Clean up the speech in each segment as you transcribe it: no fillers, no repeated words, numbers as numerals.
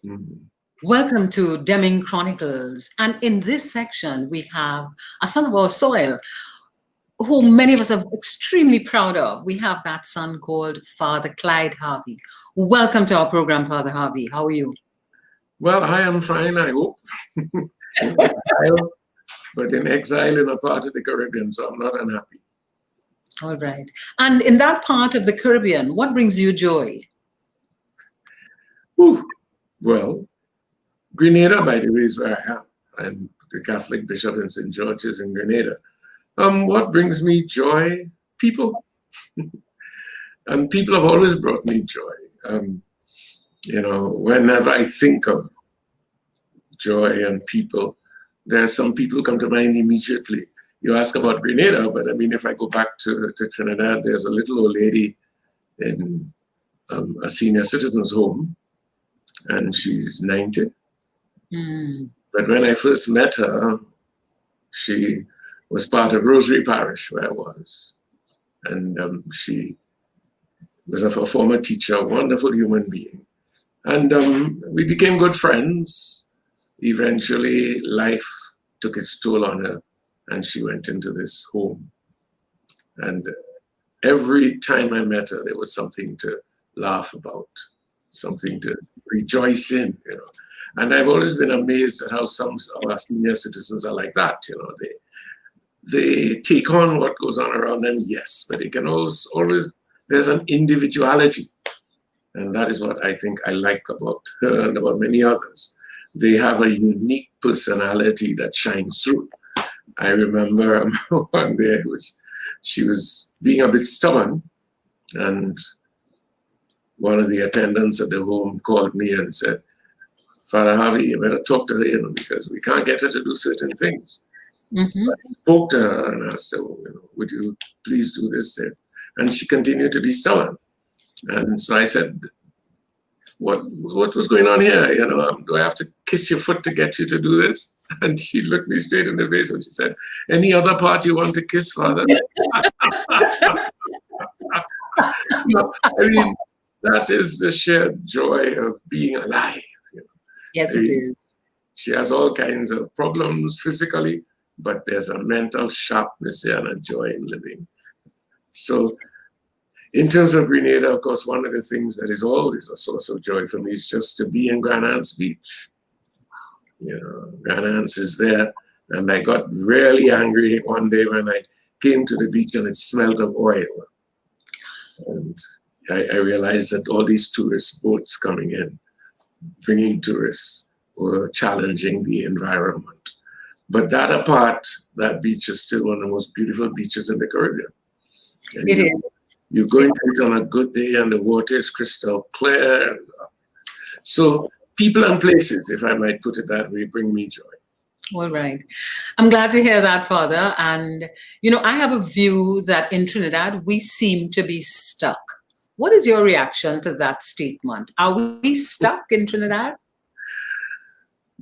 Mhm. Welcome to Demming Chronicles. And in this section, we have a son of our soil who many of us are extremely proud of. We have that son called Father Clyde Harvey. Welcome to our program, Father Harvey. How are you? Well, I am fine, I hope. In exile, but in exile in a part of the Caribbean, so I'm not unhappy. All right. And in that part of the Caribbean, what brings you joy? Whew. Well, Grenada, by the way, is where I am. I'm the Catholic bishop in St. George's in Grenada. What brings me joy? People. And people have always brought me joy. Whenever I think of joy and people, there's some people come to mind immediately. You ask about Grenada, but I mean, if I go back to Trinidad, there's a little old lady in a senior citizens home, and she's 90. Mm. But when I first met her, she was part of Rosary Parish, where I was. And she was a former teacher, a wonderful human being. And we became good friends. Eventually, life took its toll on her, and she went into this home. And every time I met her, there was something to laugh about, something to rejoice in, And I've always been amazed at how some of our senior citizens are like that, They take on what goes on around them, yes, but they can always there's an individuality. And that is what I think I like about her and about many others. They have a unique personality that shines through. I remember one day she was being a bit stubborn, and one of the attendants at the home called me and said, Father Harvey, you better talk to her, because we can't get her to do certain things. Mm-hmm. I spoke to her and asked her, would you please do this? And she continued to be stubborn. And so I said, what was going on here? Do I have to kiss your foot to get you to do this? And she looked me straight in the face and she said, any other part you want to kiss, Father? No, I mean, that is the shared joy of being alive. Yes, it is. She has all kinds of problems physically, but there's a mental sharpness there and a joy in living. So in terms of Grenada, of course, one of the things that is always a source of joy for me is just to be in Grenada's beach. Grenada's is there, and I got really angry one day when I came to the beach and it smelled of oil. And I realized that all these tourist boats coming in, bringing tourists, were challenging the environment. But that apart, that beach is still one of the most beautiful beaches in the Caribbean. And It is. you go into it on a good day and the water is crystal clear. So people and places, if I might put it that way, bring me joy. All right. I'm glad to hear that, Father. And, I have a view that in Trinidad, we seem to be stuck. What is your reaction to that statement? Are we stuck in Trinidad?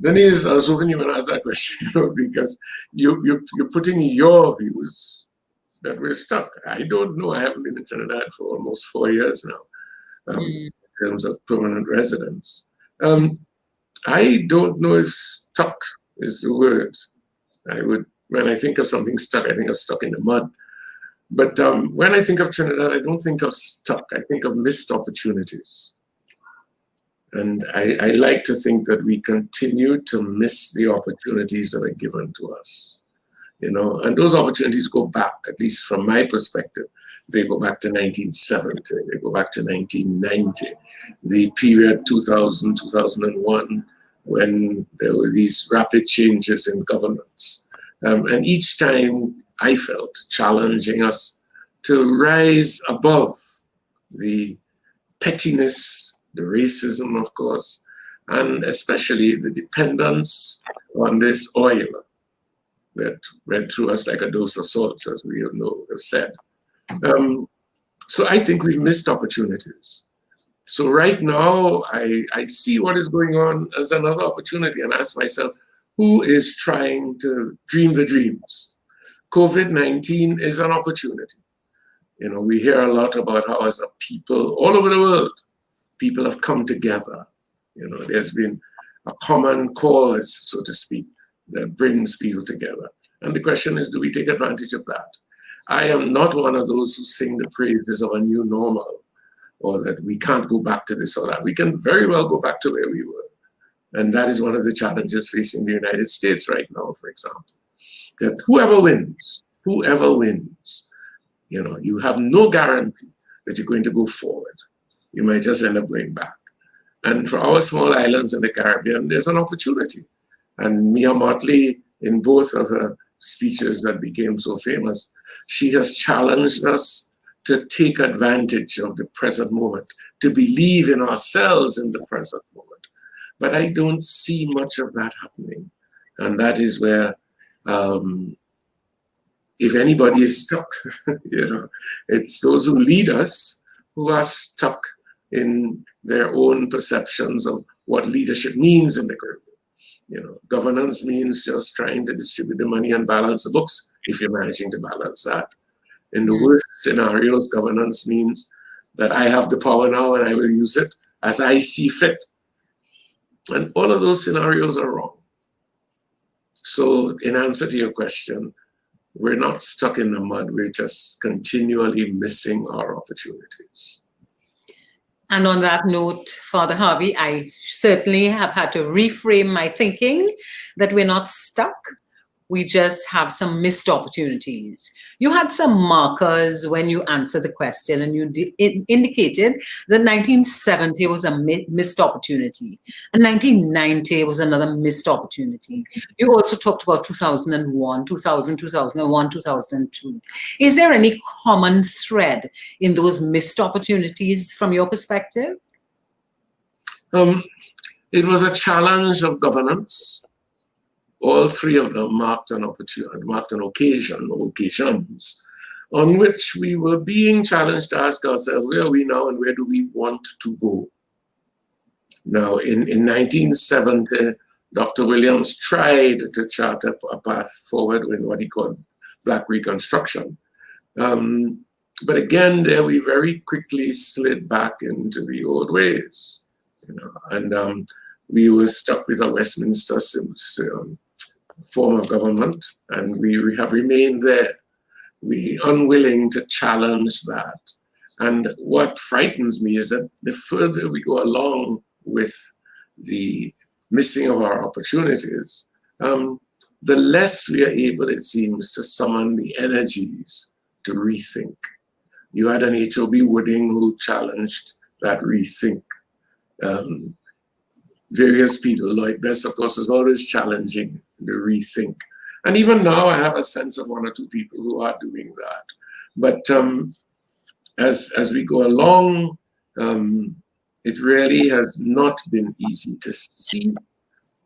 Dennise, I was hoping you would ask that question, because you're putting your views that we're stuck. I don't know. I haven't been in Trinidad for almost 4 years now, in terms of permanent residence. I don't know if stuck is the word. When I think of something stuck, I think of stuck in the mud. But when I think of Trinidad, I don't think of stuck. I think of missed opportunities. And I like to think that we continue to miss the opportunities that are given to us. And those opportunities go back, at least from my perspective, they go back to 1970, they go back to 1990, the period 2000, 2001, when there were these rapid changes in governments. And each time I felt challenging us to rise above the pettiness, the racism, of course, and especially the dependence on this oil that went through us like a dose of salt, as we have said. So I think we've missed opportunities. So right now, I see what is going on as another opportunity and ask myself, who is trying to dream the dreams? COVID-19 is an opportunity. We hear a lot about how as a people all over the world, people have come together You know, there's been a common cause, so to speak, that brings people together. And the question is, do we take advantage of that? I am not one of those who sing the praises of a new normal, or that we can't go back to this or that. We can very well go back to where we were. And that is one of the challenges facing the United States right now, for example. That whoever wins, you know, you have no guarantee that you're going to go forward. You might just end up going back. And for our small islands in the Caribbean, there's an opportunity. And Mia Motley, in both of her speeches that became so famous, she has challenged us to take advantage of the present moment, to believe in ourselves in the present moment. But I don't see much of that happening. And that is where, if anybody is stuck, you know, it's those who lead us who are stuck in their own perceptions of what leadership means in the Caribbean. You know, governance means just trying to distribute the money and balance the books, if you're managing to balance that. In the worst scenarios, governance means that I have the power now and I will use it as I see fit. And all of those scenarios are wrong. So in answer to your question, we're not stuck in the mud, we're just continually missing our opportunities. And on that note, Father Harvey, I certainly have had to reframe my thinking that we're not stuck. We just have some missed opportunities. You had some markers when you answered the question, and you indicated that 1970 was a missed opportunity, and 1990 was another missed opportunity. You also talked about 2001, 2000, 2001, 2002. Is there any common thread in those missed opportunities from your perspective? It was a challenge of governance. All three of them marked an opportunity, marked an occasion, or occasions, on which we were being challenged to ask ourselves, where are we now and where do we want to go? Now, in 1970, Dr. Williams tried to chart a path forward in what he called Black Reconstruction. But again, there we very quickly slid back into the old ways, you know, and we were stuck with a Westminster form of government, and we have remained there. We unwilling to challenge that. And what frightens me is that the further we go along with the missing of our opportunities, the less we are able, it seems, to summon the energies to rethink. You had an H.O.B. Wooding who challenged that rethink. Various people, Lloyd Bess, of course, is always challenging the rethink. And even now, I have a sense of one or two people who are doing that. But as we go along, it really has not been easy to see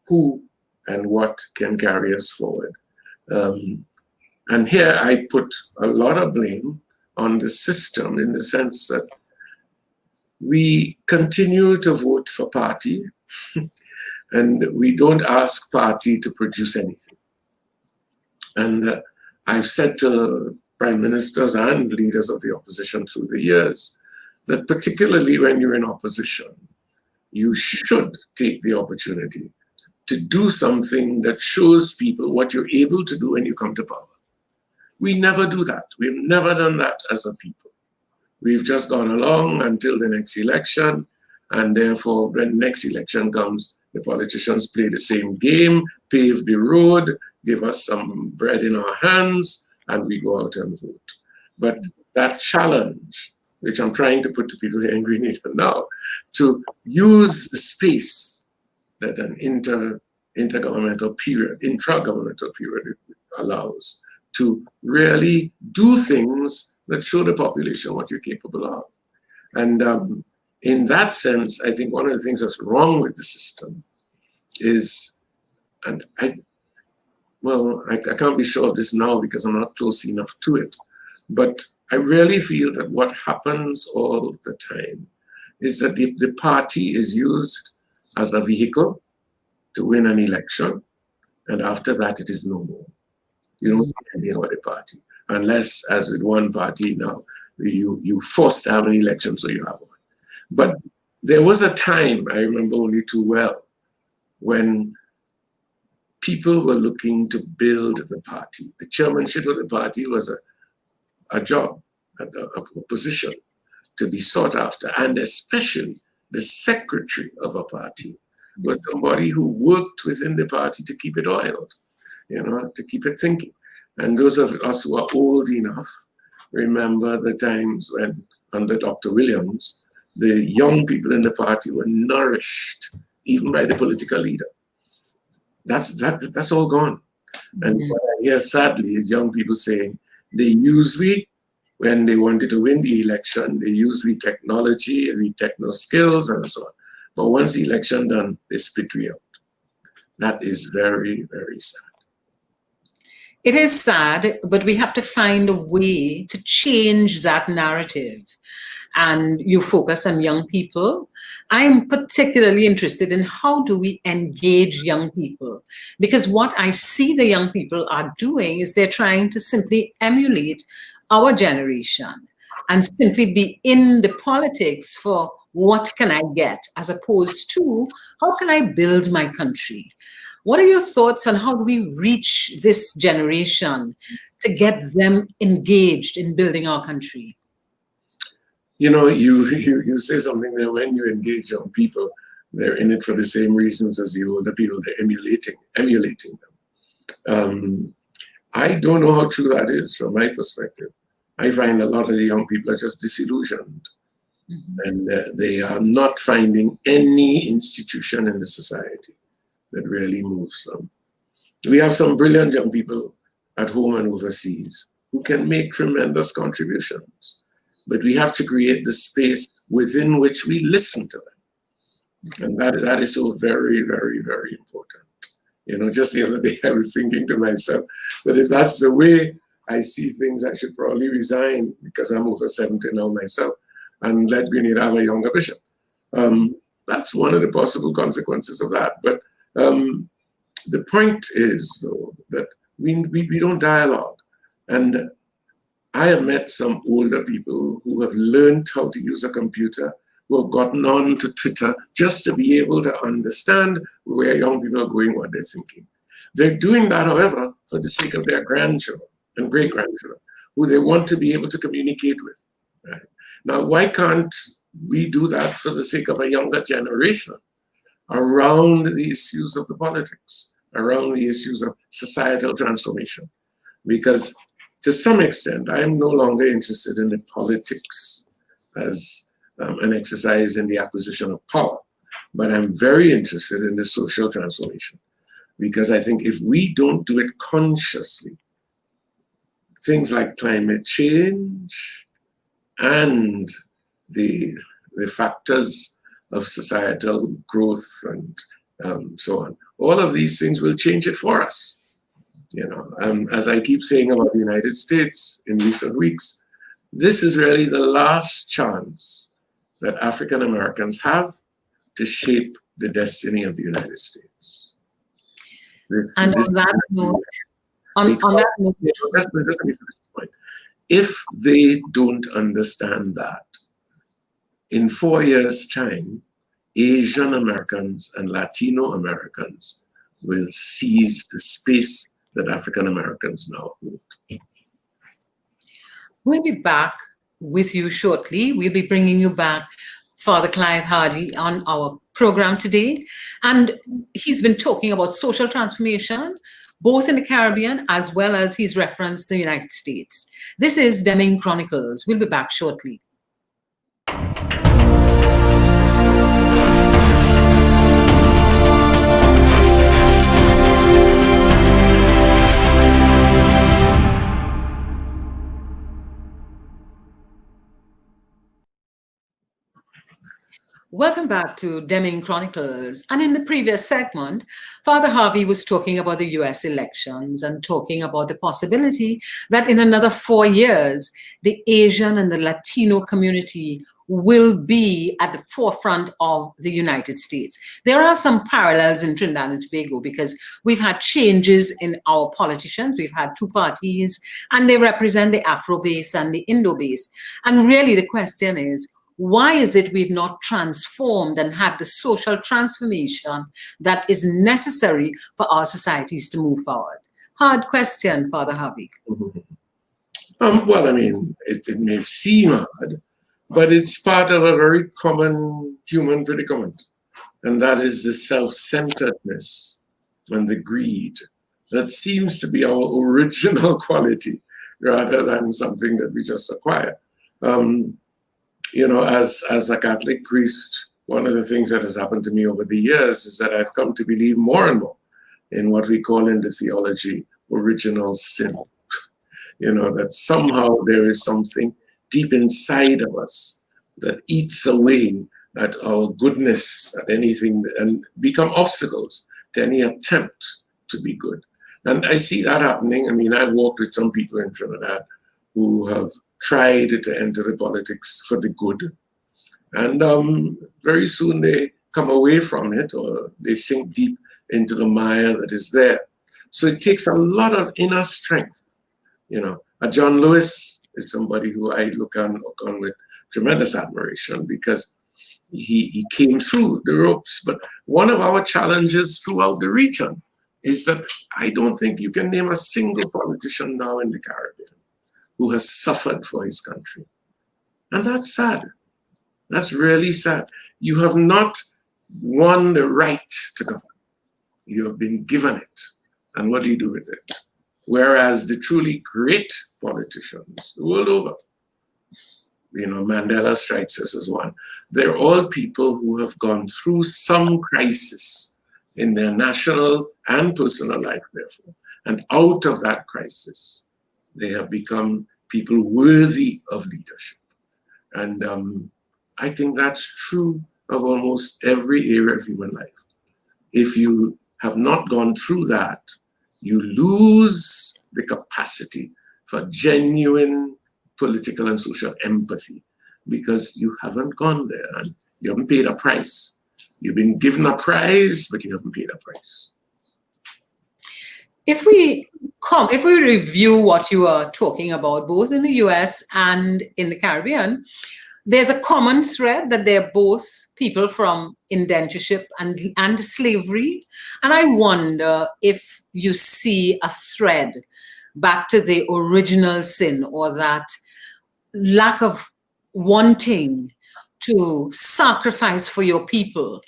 who and what can carry us forward. And here I put a lot of blame on the system, in the sense that we continue to vote for party, and we don't ask party to produce anything. And I've said to prime ministers and leaders of the opposition through the years that particularly when you're in opposition, you should take the opportunity to do something that shows people what you're able to do when you come to power. We never do that. We've never done that as a people. We've just gone along until the next election, and therefore when the next election comes, the politicians play the same game, pave the road, give us some bread in our hands, and we go out and vote. But that challenge, which I'm trying to put to people here in Grenada now, to use the space that an intragovernmental period allows to really do things that show the population what you're capable of. And in that sense, I think one of the things that's wrong with the system is, and I can't be sure of this now because I'm not close enough to it, but I really feel that what happens all the time is that the party is used as a vehicle to win an election, and after that it is no more. You don't see anything about the party, unless, as with one party now, you forced to have an election, so you have one. But There was a time, I remember only too well, when people were looking to build the party. The chairmanship of the party was a job, a position to be sought after, and especially the secretary of a party was somebody who worked within the party to keep it oiled, to keep it thinking. And those of us who are old enough remember the times when, under Dr. Williams, the young people in the party were nourished, even by the political leader. That's all gone. And what I hear sadly is young people saying they use we when they wanted to win the election, they use we technology and we techno skills and so on. But once the election done, they spit we out. That is very, very sad. It is sad, but we have to find a way to change that narrative. And you focus on young people. I'm particularly interested in how do we engage young people? Because what I see the young people are doing is they're trying to simply emulate our generation and simply be in the politics for what can I get, as opposed to how can I build my country? What are your thoughts on how do we reach this generation to get them engaged in building our country? You say something that when you engage young people, they're in it for the same reasons as the older people. They're emulating them. I don't know how true that is from my perspective. I find a lot of the young people are just disillusioned, and they are not finding any institution in the society that really moves them. We have some brilliant young people at home and overseas who can make tremendous contributions. But we have to create the space within which we listen to them. And that is so very, very, very important. Just the other day I was thinking to myself that if that's the way I see things, I should probably resign because I'm over 70 now myself and let Grenada have a younger bishop. That's one of the possible consequences of that. But the point is, though, that we don't dialogue. And I have met some older people who have learned how to use a computer, who have gotten on to Twitter just to be able to understand where young people are going, what they're thinking. They're doing that, however, for the sake of their grandchildren and great-grandchildren, who they want to be able to communicate with. Right? Now, why can't we do that for the sake of a younger generation around the issues of the politics, around the issues of societal transformation? Because to some extent, I am no longer interested in the politics as an exercise in the acquisition of power, but I'm very interested in the social transformation. Because I think if we don't do it consciously, things like climate change and the factors of societal growth and so on, all of these things will change it for us. As I keep saying about the United States in recent weeks, this is really the last chance that African Americans have to shape the destiny of the United States. On that note, just let me finish this point. If they don't understand that, in 4 years' time, Asian Americans and Latino Americans will seize the space that African Americans now hold. We'll be back with you shortly. We'll be bringing you back Father Clyde Harvey on our program today. And he's been talking about social transformation, both in the Caribbean as well as he's referenced the United States. This is Demming Chronicles. We'll be back shortly. Welcome back to Demming Chronicles. And in the previous segment, Father Harvey was talking about the US elections and talking about the possibility that in another 4 years, the Asian and the Latino community will be at the forefront of the United States. There are some parallels in Trinidad and Tobago because we've had changes in our politicians. We've had two parties and they represent the Afro base and the Indo base. And really the question is, Why is it we've not transformed and had the social transformation that is necessary for our societies to move forward? Hard question, Father Harvey. Well, I mean, it may seem hard, but it's part of a very common human predicament, and that is the self-centeredness and the greed that seems to be our original quality rather than something that we just acquire. You know, as a Catholic priest, one of the things that has happened to me over the years is that I've come to believe more and more in what we call in the theology original sin. You know, that somehow there is something deep inside of us that eats away at our goodness, at anything, and become obstacles to any attempt to be good. And I see that happening. I mean, I've worked with some people in Trinidad who have tried to enter the politics for the good. And very soon they come away from it, or they sink deep into the mire that is there. So it takes a lot of inner strength. You know, John Lewis is somebody who I look on with tremendous admiration, because he came through the ropes. But one of our challenges throughout the region is that I don't think you can name a single politician now in the Caribbean who has suffered for his country. And that's sad. That's really sad. You have not won the right to govern. You have been given it. And what do you do with it? Whereas the truly great politicians the world over, you know, Mandela strikes us as one. They're all people who have gone through some crisis in their national and personal life, therefore. And out of that crisis, they have become people worthy of leadership. And I think that's true of almost every area of human life. If you have not gone through that, you lose the capacity for genuine political and social empathy, because you haven't gone there and you haven't paid a price. You've been given a prize, but you haven't paid a price. If we review what you are talking about, both in the US and in the Caribbean, there's a common thread that they're both people from indentureship and slavery. And I wonder if you see a thread back to the original sin, or that lack of wanting to sacrifice for your people,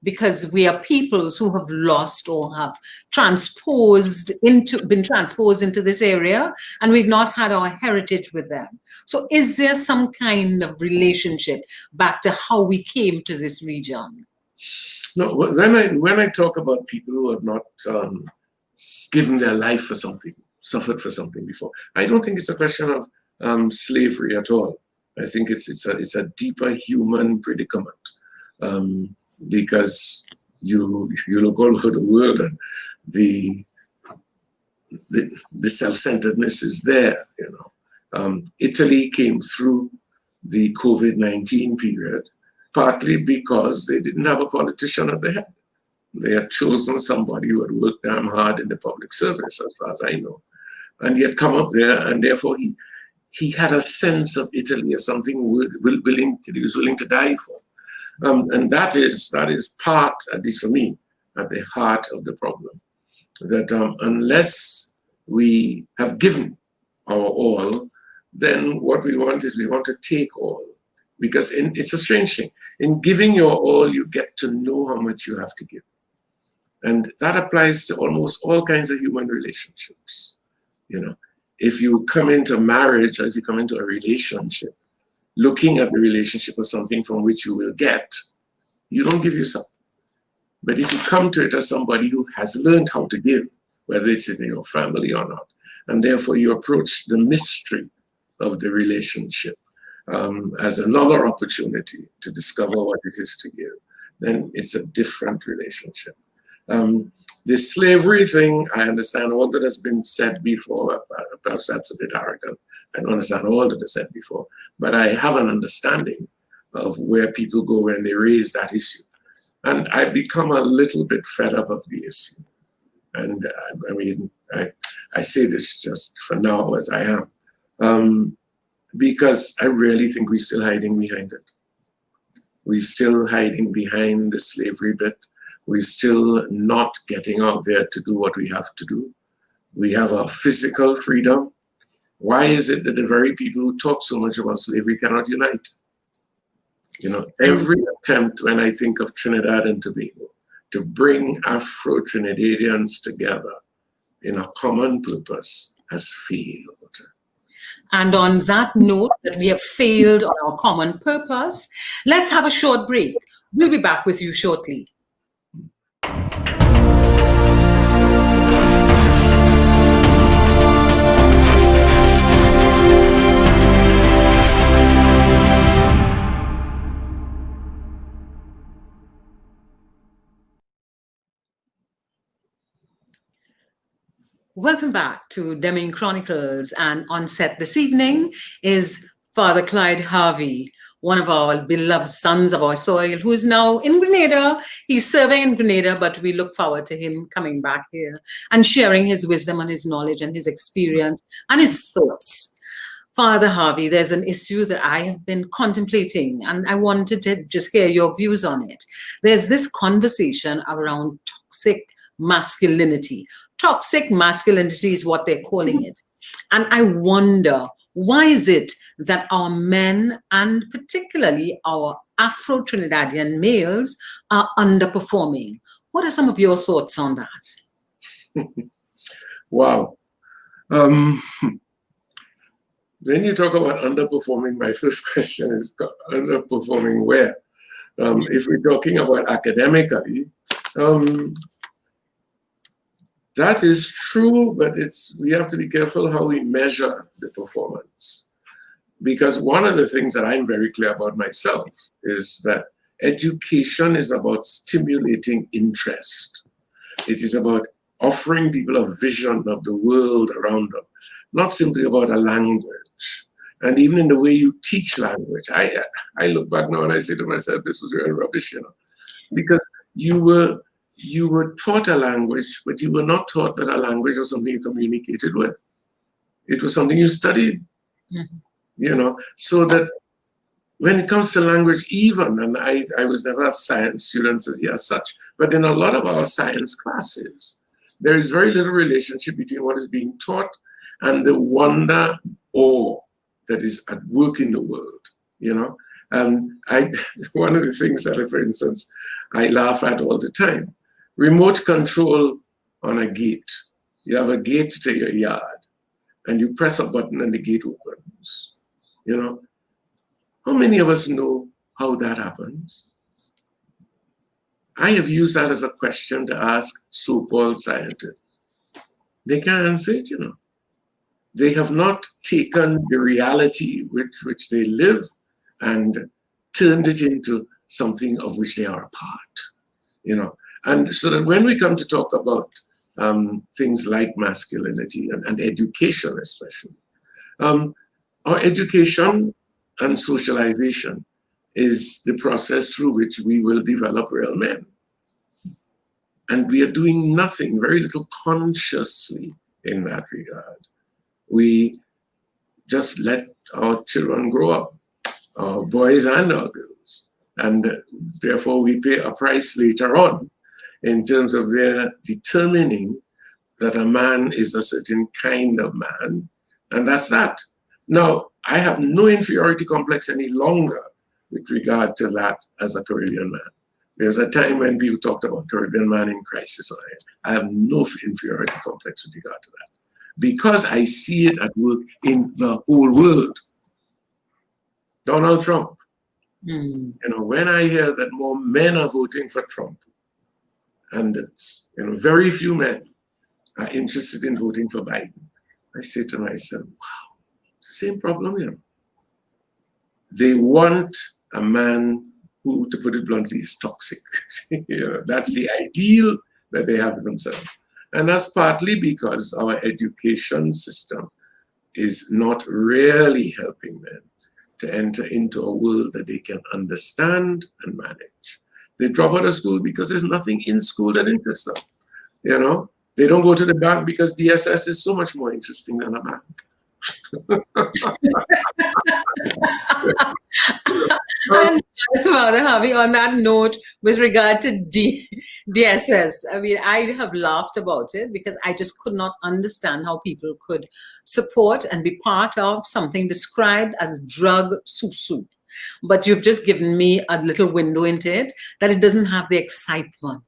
because we are peoples who have lost or have been transposed into this area, and we've not had our heritage with them. So is there some kind of relationship back to how we came to this region? No, when I talk about people who have not given their life for something, suffered for something before, I don't think it's a question of slavery at all. I think it's a deeper human predicament. Because you look all over the world and the self-centeredness is there, you know. Italy came through the COVID-19 period partly because they didn't have a politician at the head. They had chosen somebody who had worked damn hard in the public service, as far as I know, and he had come up there, and therefore he had a sense of Italy as something he was willing to die for. And that is part, at least for me, at the heart of the problem. That unless we have given our all, then what we want is we want to take all. Because it's a strange thing. In giving your all, you get to know how much you have to give. And that applies to almost all kinds of human relationships. You know, if you come into marriage, or if you come into a relationship, looking at the relationship as something from which you will get, you don't give yourself. But if you come to it as somebody who has learned how to give, whether it's in your family or not, and therefore you approach the mystery of the relationship as another opportunity to discover what it is to give, then it's a different relationship. The slavery thing, I understand all that has been said before. Perhaps that's a bit arrogant. I don't understand all that is said before, but I have an understanding of where people go when they raise that issue. And I become a little bit fed up of the issue. And I mean, I say this just for now as I am, because I really think we're still hiding behind it. We're still hiding behind the slavery bit. We're still not getting out there to do what we have to do. We have our physical freedom. Why is it that the very people who talk so much about slavery cannot unite? You know, every attempt, when I think of Trinidad and Tobago, to bring Afro-Trinidadians together in a common purpose has failed. And on that note, that we have failed on our common purpose, let's have a short break. We'll be back with you shortly. Welcome back to Demming Chronicles, and on set this evening is Father Clyde Harvey, one of our beloved sons of our soil, who is now in Grenada. He's serving in Grenada, but we look forward to him coming back here and sharing his wisdom and his knowledge and his experience and his thoughts. Father Harvey, there's an issue that I have been contemplating, and I wanted to just hear your views on it. There's this conversation around toxic masculinity. Toxic masculinity is what they're calling it. And I wonder, why is it that our men, and particularly our Afro-Trinidadian males, are underperforming? What are some of your thoughts on that? Wow. When you talk about underperforming, my first question is underperforming where? If we're talking about academically, that is true, but we have to be careful how we measure the performance. Because one of the things that I'm very clear about myself is that education is about stimulating interest. It is about offering people a vision of the world around them, not simply about a language. And even in the way you teach language, I look back now and I say to myself, this was real rubbish, you know, because you were taught a language, but you were not taught that a language was something you communicated with. It was something you studied, you know, so that when it comes to language, even, and I was never a science student as such, but in a lot of our science classes, there is very little relationship between what is being taught and the wonder, awe that is at work in the world, you know. One of the things that, for instance, I laugh at all the time, remote control on a gate. You have a gate to your yard, and you press a button and the gate opens, you know. How many of us know how that happens? I have used that as a question to ask so-called scientists. They can't answer it, you know. They have not taken the reality with which they live and turned it into something of which they are a part, you know. And so that when we come to talk about things like masculinity and education especially, our education and socialization is the process through which we will develop real men. And we are doing nothing, very little consciously in that regard. We just let our children grow up, our boys and our girls, and therefore we pay a price later on in terms of their determining that a man is a certain kind of man, and that's that. Now, I have no inferiority complex any longer with regard to that as a Caribbean man. There's a time when people talked about Caribbean man in crisis. I have no inferiority complex with regard to that, because I see it at work in the whole world. Donald Trump. You know, when I hear that more men are voting for Trump, and it's, you know, very few men are interested in voting for Biden, I say to myself, wow, it's the same problem, you know. They want a man who, to put it bluntly, is toxic. You know, that's the ideal that they have for themselves. And that's partly because our education system is not really helping men to enter into a world that they can understand and manage. They drop out of school because there's nothing in school that interests them. You know, they don't go to the bank because DSS is so much more interesting than a bank. And Father Harvey, on that note, with regard to DSS, I mean, I have laughed about it because I just could not understand how people could support and be part of something described as drug susu. But you've just given me a little window into it, that it doesn't have the excitement.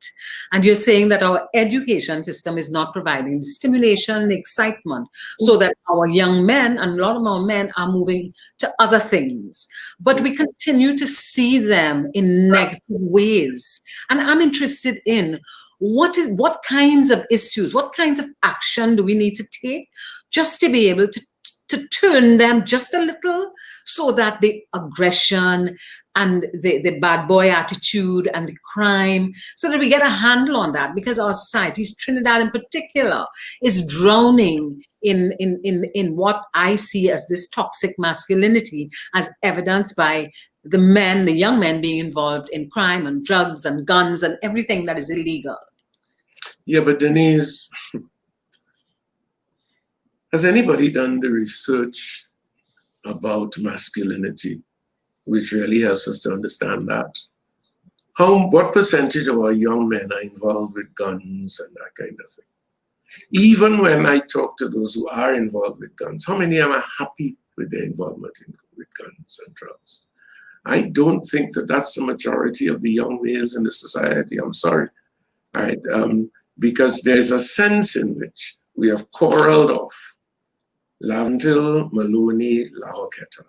And you're saying that our education system is not providing the stimulation, the excitement, so that our young men, and a lot of our men, are moving to other things. But we continue to see them in negative ways. And I'm interested in what kinds of issues, what kinds of action do we need to take just to be able to turn them just a little, so that the aggression and the bad boy attitude and the crime, so that we get a handle on that, because our societies, Trinidad in particular, is drowning in what I see as this toxic masculinity, as evidenced by the men, the young men, being involved in crime and drugs and guns and everything that is illegal. Yeah, but Dennise, has anybody done the research about masculinity, which really helps us to understand that? What percentage of our young men are involved with guns and that kind of thing? Even when I talk to those who are involved with guns, how many of them are happy with their involvement with guns and drugs? I don't think that that's the majority of the young males in the society. I'm sorry, right? Because there's a sense in which we have quarreled off Laventil, Maloney, La Roqueta,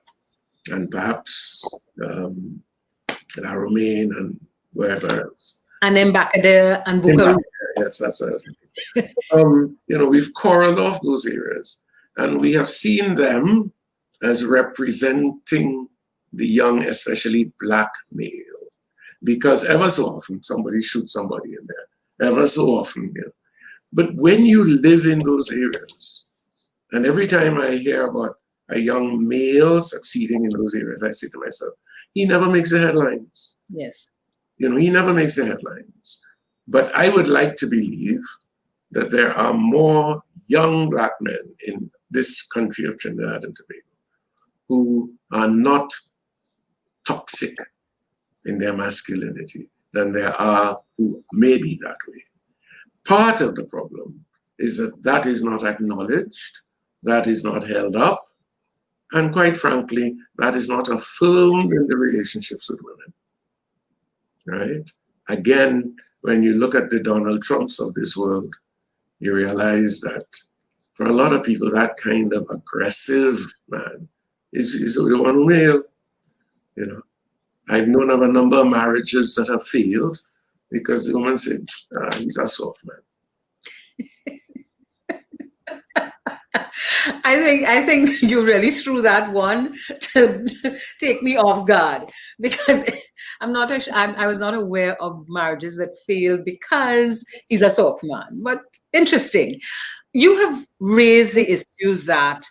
and perhaps La Romaine and wherever else. And Embacadere and Bukaru. Yes, that's what I was thinking. We've quarreled off those areas, and we have seen them as representing the young, especially black male, because ever so often somebody shoots somebody in there, ever so often. But when you live in those areas, and every time I hear about a young male succeeding in those areas, I say to myself, he never makes the headlines. Yes. He never makes the headlines. But I would like to believe that there are more young black men in this country of Trinidad and Tobago who are not toxic in their masculinity than there are who may be that way. Part of the problem is that that is not acknowledged, that is not held up, and quite frankly, that is not affirmed in the relationships with women, right? Again, when you look at the Donald Trumps of this world, you realize that for a lot of people, that kind of aggressive man is the one who male. I've known of a number of marriages that have failed because the woman said, he's a soft man. I think you really threw that one to take me off guard, because I was not aware of marriages that failed because he's a soft man. But interesting. You have raised the issue that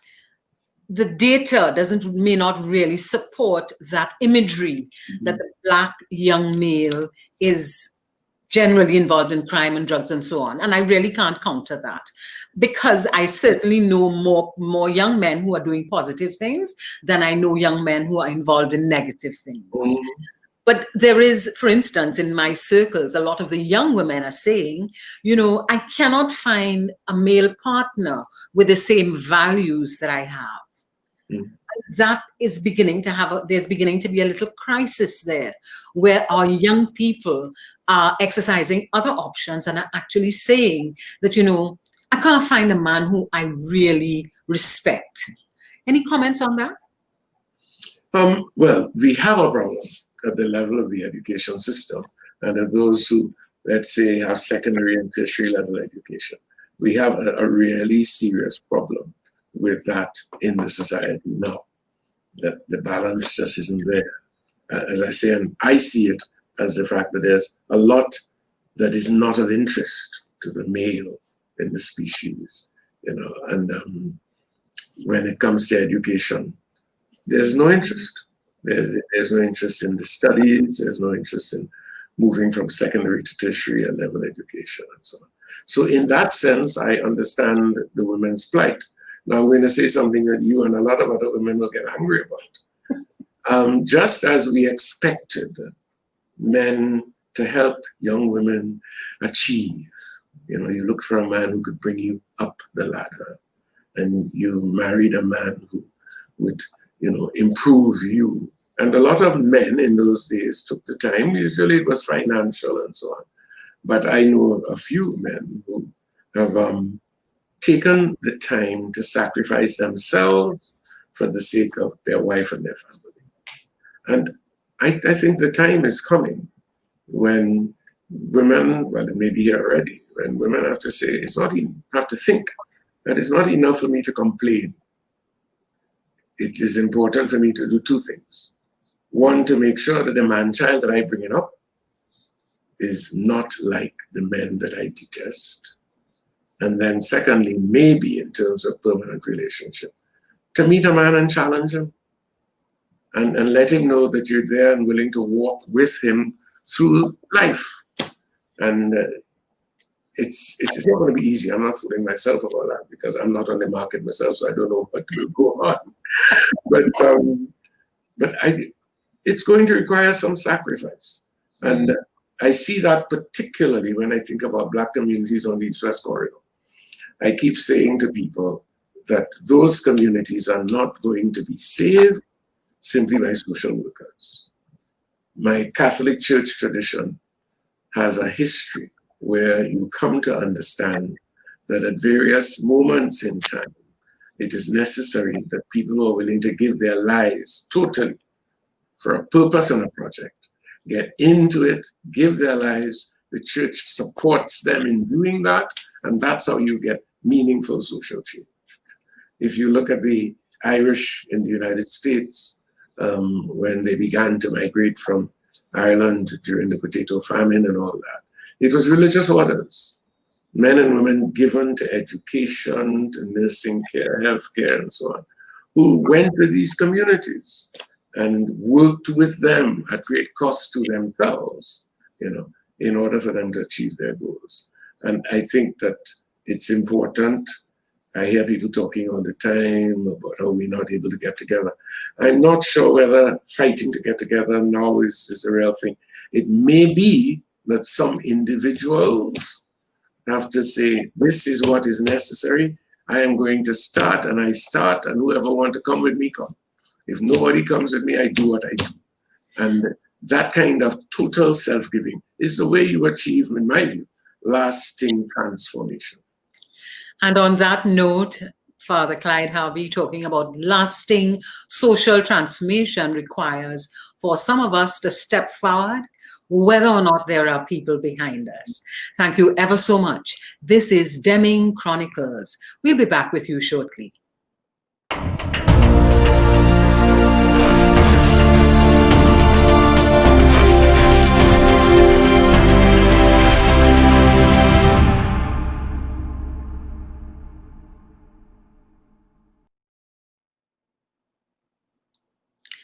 the data may not really support that imagery, that the black young male is generally involved in crime and drugs and so on. And I really can't counter that, because I certainly know more young men who are doing positive things than I know young men who are involved in negative things. But there is, for instance, in my circles, a lot of the young women are saying, I cannot find a male partner with the same values that I have. That is there's beginning to be a little crisis there, where our young people are exercising other options and are actually saying that, I can't find a man who I really respect. Any comments on that? Well, we have a problem at the level of the education system, and of those who, let's say, have secondary and tertiary level education. We have a really serious problem with that in the society now, that the balance just isn't there. As I say, and I see it as the fact that there's a lot that is not of interest to the male in the species, and when it comes to education, there's no interest. There's no interest in the studies, there's no interest in moving from secondary to tertiary level education and so on. So in that sense, I understand the women's plight. Now I'm going to say something that you and a lot of other women will get angry about. Just as we expected men to help young women achieve. You look for a man who could bring you up the ladder, and you married a man who would, improve you. And a lot of men in those days took the time. Usually it was financial and so on. But I know a few men who have taken the time to sacrifice themselves for the sake of their wife and their family. And I think the time is coming when women, well, it may be here already, when women have to say, have to think that it's not enough for me to complain. It is important for me to do two things. One, to make sure that the man-child that I bring up is not like the men that I detest. And then secondly, maybe in terms of permanent relationship, to meet a man and challenge him and let him know that you're there and willing to walk with him through life. And it's not going to be easy. I'm not fooling myself about that because I'm not on the market myself, so I don't know what will go on. But it's going to require some sacrifice. And I see that particularly when I think about Black communities on the East-West corridor. I keep saying to people that those communities are not going to be saved simply by social workers. My Catholic Church tradition has a history where you come to understand that at various moments in time, it is necessary that people who are willing to give their lives totally for a purpose and a project get into it, give their lives. The church supports them in doing that, and that's how you get meaningful social change. If you look at the Irish in the United States, when they began to migrate from Ireland during the potato famine and all that, it was religious orders, men and women given to education, to nursing care, healthcare, and so on, who went to these communities and worked with them at great cost to themselves, in order for them to achieve their goals. And I think that it's important. I hear people talking all the time about how we're not able to get together. I'm not sure whether fighting to get together now is a real thing. It may be that some individuals have to say, this is what is necessary. I am going to start, and I start, and whoever wants to come with me, come. If nobody comes with me, I do what I do. And that kind of total self-giving is the way you achieve, in my view, lasting transformation. And on that note, Father Clyde Harvey, talking about lasting social transformation requires for some of us to step forward, whether or not there are people behind us. Thank you ever so much. This is Demming Chronicles. We'll be back with you shortly.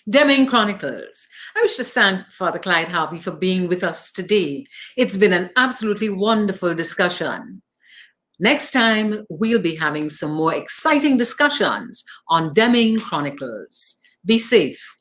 Demming Chronicles. I wish to thank Father Clyde Harvey for being with us today. It's been an absolutely wonderful discussion. Next time, we'll be having some more exciting discussions on Demming Chronicles. Be safe.